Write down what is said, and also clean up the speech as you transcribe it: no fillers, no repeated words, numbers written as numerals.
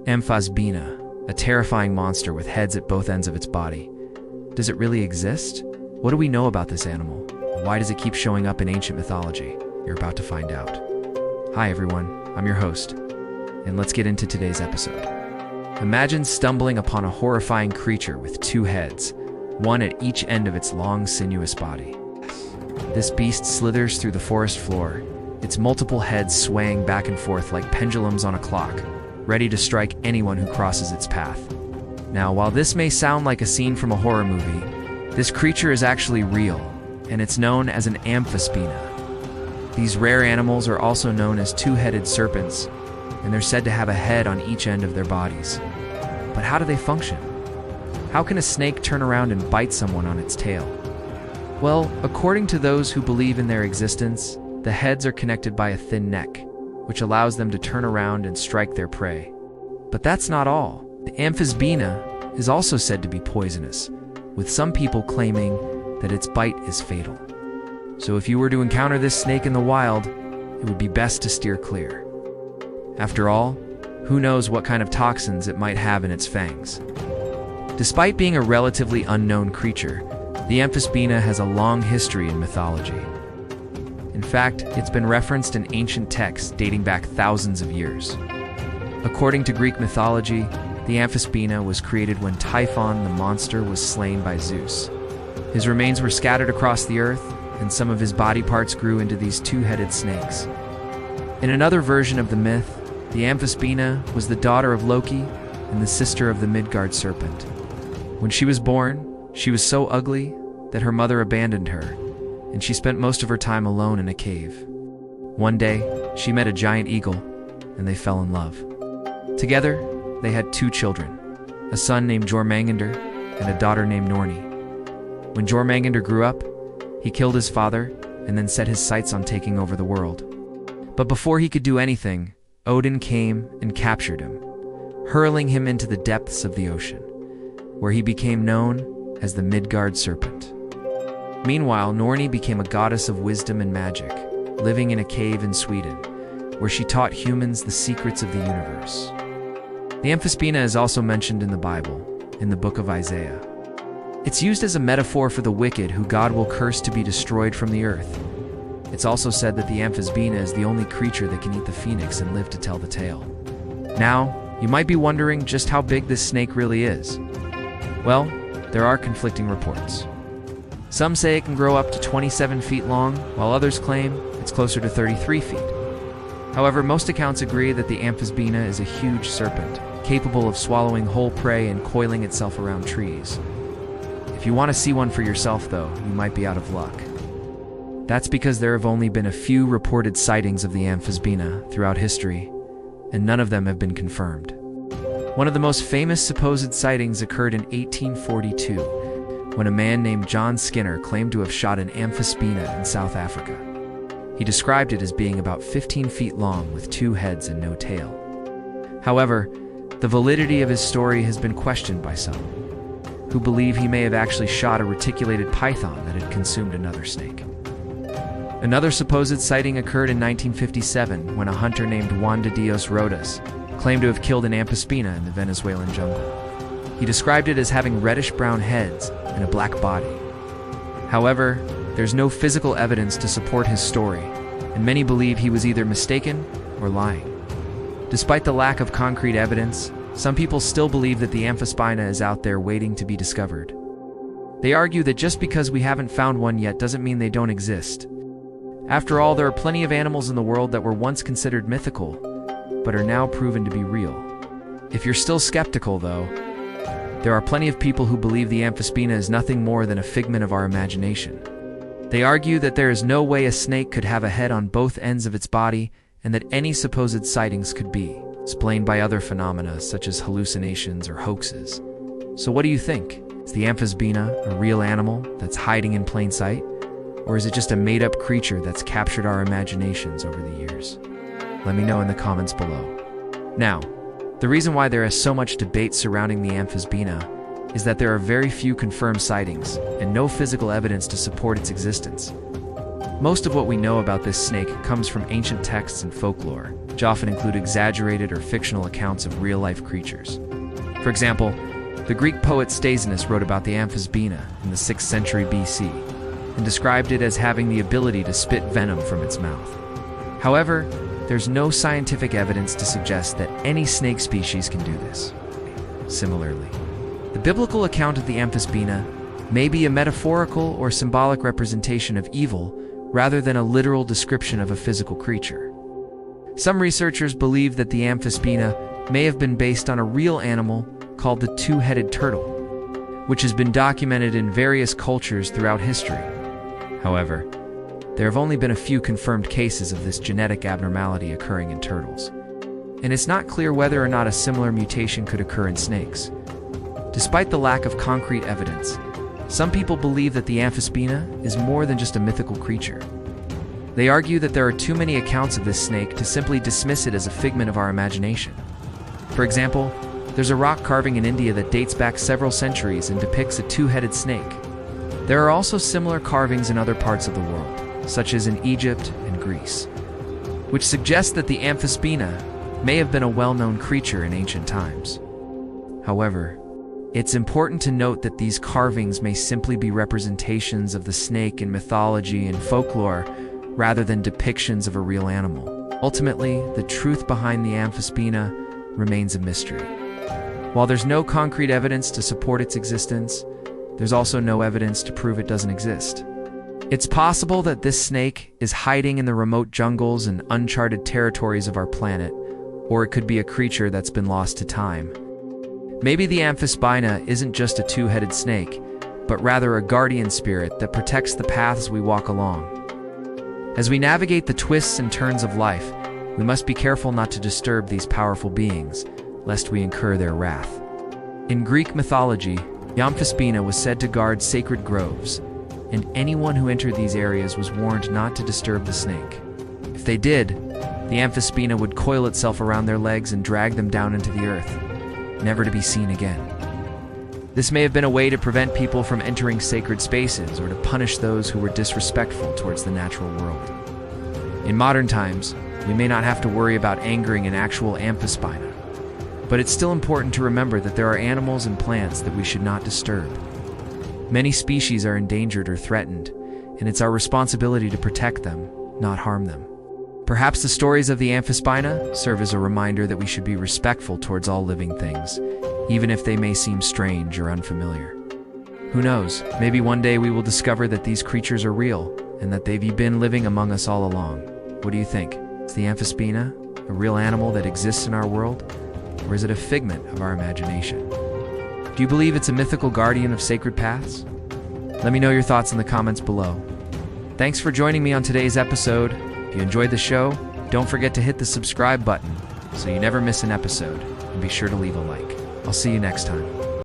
Amphisbaena, a terrifying monster with heads at both ends of its body. Does it really exist? What do we know about this animal? Why does it keep showing up in ancient mythology? You're about to find out. Hi everyone, I'm your host, and let's get into today's episode. Imagine stumbling upon a horrifying creature with two heads, one at each end of its long, sinuous body. This beast slithers through the forest floor, its multiple heads swaying back and forth like pendulums on a clock, ready to strike anyone who crosses its path. Now, while this may sound like a scene from a horror movie, this creature is actually real, and it's known as an Amphisbaena. These rare animals are also known as two-headed serpents, and they're said to have a head on each end of their bodies. But how do they function? How can a snake turn around and bite someone on its tail? Well, according to those who believe in their existence, the heads are connected by a thin neck, which allows them to turn around and strike their prey. But that's not all. The Amphisbaena is also said to be poisonous, with some people claiming that its bite is fatal. So if you were to encounter this snake in the wild, it would be best to steer clear. After all, who knows what kind of toxins it might have in its fangs. Despite being a relatively unknown creature, the Amphisbaena has a long history in mythology. In fact, it's been referenced in ancient texts dating back thousands of years. According to Greek mythology, the Amphisbaena was created when Typhon the monster was slain by Zeus. His remains were scattered across the earth, and some of his body parts grew into these two-headed snakes. In another version of the myth, the Amphisbaena was the daughter of Loki and the sister of the Midgard serpent. When she was born, she was so ugly that her mother abandoned her, and she spent most of her time alone in a cave. One day, she met a giant eagle, and they fell in love. Together, they had two children, a son named Jormungandr and a daughter named Norni. When Jormungandr grew up, he killed his father and then set his sights on taking over the world. But before he could do anything, Odin came and captured him, hurling him into the depths of the ocean, where he became known as the Midgard serpent. Meanwhile, Norni became a goddess of wisdom and magic, living in a cave in Sweden, where she taught humans the secrets of the universe. The Amphisbaena is also mentioned in the Bible, in the book of Isaiah. It's used as a metaphor for the wicked who God will curse to be destroyed from the earth. It's also said that the Amphisbaena is the only creature that can eat the phoenix and live to tell the tale. Now, you might be wondering just how big this snake really is. Well, there are conflicting reports. Some say it can grow up to 27 feet long, while others claim it's closer to 33 feet. However, most accounts agree that the Amphisbaena is a huge serpent, capable of swallowing whole prey and coiling itself around trees. If you want to see one for yourself, though, you might be out of luck. That's because there have only been a few reported sightings of the Amphisbaena throughout history, and none of them have been confirmed. One of the most famous supposed sightings occurred in 1842, when a man named John Skinner claimed to have shot an Amphisbaena in South Africa. He described it as being about 15 feet long with two heads and no tail. However, the validity of his story has been questioned by some, who believe he may have actually shot a reticulated python that had consumed another snake. Another supposed sighting occurred in 1957 when a hunter named Juan de Dios Rodas claimed to have killed an Amphisbaena in the Venezuelan jungle. He described it as having reddish-brown heads and a black body. However, there's no physical evidence to support his story, and many believe he was either mistaken or lying. Despite the lack of concrete evidence, some people still believe that the Amphisbaena is out there waiting to be discovered. They argue that just because we haven't found one yet doesn't mean they don't exist. After all, there are plenty of animals in the world that were once considered mythical, but are now proven to be real. If you're still skeptical, though, there are plenty of people who believe the Amphisbaena is nothing more than a figment of our imagination. They argue that there is no way a snake could have a head on both ends of its body, and that any supposed sightings could be explained by other phenomena such as hallucinations or hoaxes. So what do you think? Is the Amphisbaena a real animal that's hiding in plain sight? Or is it just a made-up creature that's captured our imaginations over the years? Let me know in the comments below. Now, the reason why there is so much debate surrounding the Amphisbaena is that there are very few confirmed sightings and no physical evidence to support its existence. Most of what we know about this snake comes from ancient texts and folklore, which often include exaggerated or fictional accounts of real-life creatures. For example, the Greek poet Stasinus wrote about the Amphisbaena in the 6th century BC and described it as having the ability to spit venom from its mouth. However, there's no scientific evidence to suggest that any snake species can do this. Similarly, the biblical account of the Amphisbaena may be a metaphorical or symbolic representation of evil rather than a literal description of a physical creature. Some researchers believe that the Amphisbaena may have been based on a real animal called the two-headed turtle, which has been documented in various cultures throughout history. However, there have only been a few confirmed cases of this genetic abnormality occurring in turtles, and it's not clear whether or not a similar mutation could occur in snakes. Despite the lack of concrete evidence, some people believe that the Amphisbaena is more than just a mythical creature. They argue that there are too many accounts of this snake to simply dismiss it as a figment of our imagination. For example, there's a rock carving in India that dates back several centuries and depicts a two-headed snake. There are also similar carvings in other parts of the world, such as in Egypt and Greece, which suggests that the Amphisbaena may have been a well-known creature in ancient times. However, it's important to note that these carvings may simply be representations of the snake in mythology and folklore rather than depictions of a real animal. Ultimately, the truth behind the Amphisbaena remains a mystery. While there's no concrete evidence to support its existence, there's also no evidence to prove it doesn't exist. It's possible that this snake is hiding in the remote jungles and uncharted territories of our planet, or it could be a creature that's been lost to time. Maybe the Amphisbaena isn't just a two-headed snake, but rather a guardian spirit that protects the paths we walk along. As we navigate the twists and turns of life, we must be careful not to disturb these powerful beings, lest we incur their wrath. In Greek mythology, the Amphisbaena was said to guard sacred groves, and anyone who entered these areas was warned not to disturb the snake. If they did, the Amphisbaena would coil itself around their legs and drag them down into the earth, never to be seen again. This may have been a way to prevent people from entering sacred spaces or to punish those who were disrespectful towards the natural world. In modern times, we may not have to worry about angering an actual Amphisbaena, but it's still important to remember that there are animals and plants that we should not disturb. Many species are endangered or threatened, and it's our responsibility to protect them, not harm them. Perhaps the stories of the Amphisbaena serve as a reminder that we should be respectful towards all living things, even if they may seem strange or unfamiliar. Who knows, maybe one day we will discover that these creatures are real, and that they've been living among us all along. What do you think? Is the Amphisbaena a real animal that exists in our world, or is it a figment of our imagination? Do you believe it's a mythical guardian of sacred paths? Let me know your thoughts in the comments below. Thanks for joining me on today's episode. If you enjoyed the show, don't forget to hit the subscribe button so you never miss an episode, and be sure to leave a like. I'll see you next time.